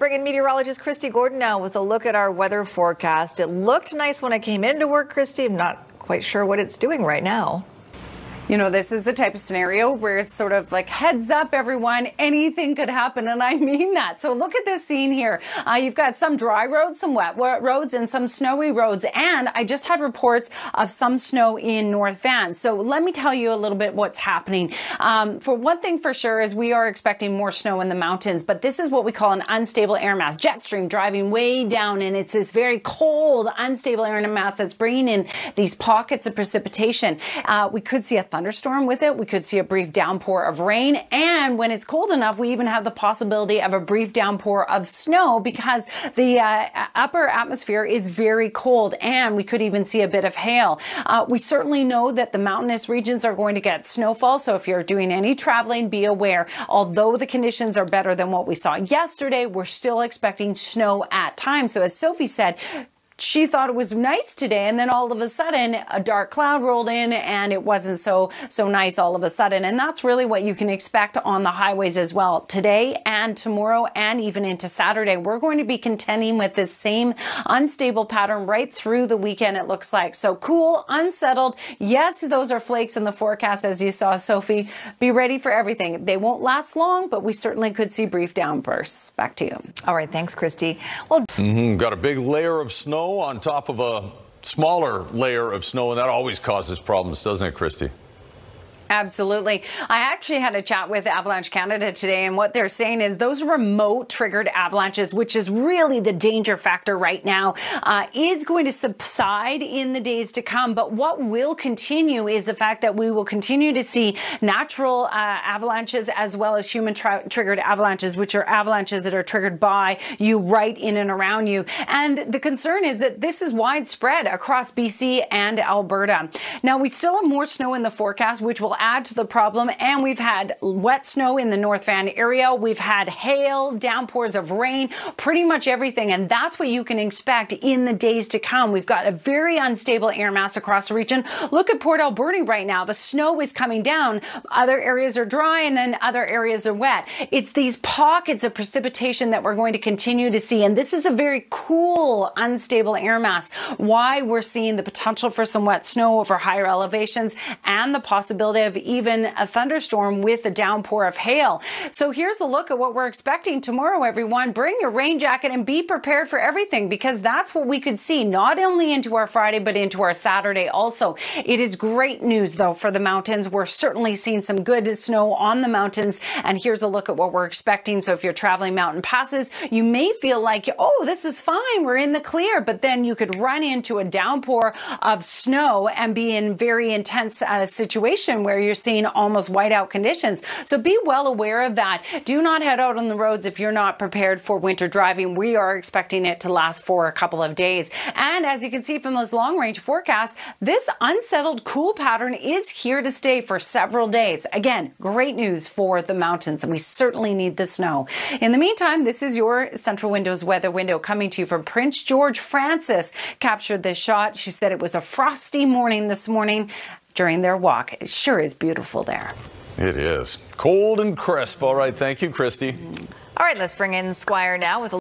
bring in meteorologist Kristi Gordon now with a look at our weather forecast. It looked nice when I came into work, Kristi. I'm not quite sure what it's doing right now. You know, this is the type of scenario where it's sort of like, heads up, everyone, anything could happen. And I mean that. So look at this scene here. You've got some dry roads, some wet roads, and some snowy roads. And I just had reports of some snow in North Van. So let me tell you a little bit what's happening. For one thing for sure is we are expecting more snow in the mountains. But this is what we call an unstable air mass, jet stream driving way down. And it's this very cold, unstable air mass that's bringing in these pockets of precipitation. We could see a thunderstorm with it. We could see a brief downpour of rain. And when it's cold enough, we even have the possibility of a brief downpour of snow because the upper atmosphere is very cold, and we could even see a bit of hail. We certainly know that the mountainous regions are going to get snowfall. So if you're doing any traveling, be aware. Although the conditions are better than what we saw yesterday, we're still expecting snow at times. So as Sophie said, she thought it was nice today, and then all of a sudden a dark cloud rolled in and it wasn't so nice all of a sudden. And that's really what you can expect on the highways as well. Today and tomorrow and even into Saturday, we're going to be contending with this same unstable pattern right through the weekend, it looks like. So cool, unsettled. Yes, those are flakes in the forecast, as you saw, Sophie. Be ready for everything. They won't last long, but we certainly could see brief downbursts. Back to you. All right, thanks, Kristi. Well, got a big layer of snow on top of a smaller layer of snow, and that always causes problems, doesn't it, Kristi? Absolutely. I actually had a chat with Avalanche Canada today, and what they're saying is those remote triggered avalanches, which is really the danger factor right now, is going to subside in the days to come. But what will continue is the fact that we will continue to see natural avalanches as well as human triggered avalanches, which are avalanches that are triggered by you right in and around you. And the concern is that this is widespread across BC and Alberta. Now, we still have more snow in the forecast, which will add to the problem, and we've had wet snow in the North Van area. We've had hail, downpours of rain, pretty much everything, and that's what you can expect in the days to come. We've got a very unstable air mass across the region. Look at Port Alberni right now. The snow is coming down. Other areas are dry, and then other areas are wet. It's these pockets of precipitation that we're going to continue to see, and this is a very cool, unstable air mass. Why we're seeing the potential for some wet snow over higher elevations and the possibility of even a thunderstorm with a downpour of hail. So here's a look at what we're expecting tomorrow, everyone. Bring your rain jacket and be prepared for everything, because that's what we could see not only into our Friday, but into our Saturday also. It is great news, though, for the mountains. We're certainly seeing some good snow on the mountains, and here's a look at what we're expecting. So if you're traveling mountain passes, you may feel like, oh, this is fine, we're in the clear, but then you could run into a downpour of snow and be in very intense situation where you're seeing almost whiteout conditions. So be well aware of that. Do not head out on the roads if you're not prepared for winter driving. We are expecting it to last for a couple of days. And as you can see from those long range forecasts, this unsettled cool pattern is here to stay for several days. Again, great news for the mountains, and we certainly need the snow. In the meantime, this is your Central Windows weather window coming to you from Prince George. Frances captured this shot. She said it was a frosty morning this morning during their walk. It sure is beautiful there. It is. Cold and crisp. All right. Thank you, Kristi. All right, let's bring in Squire now with a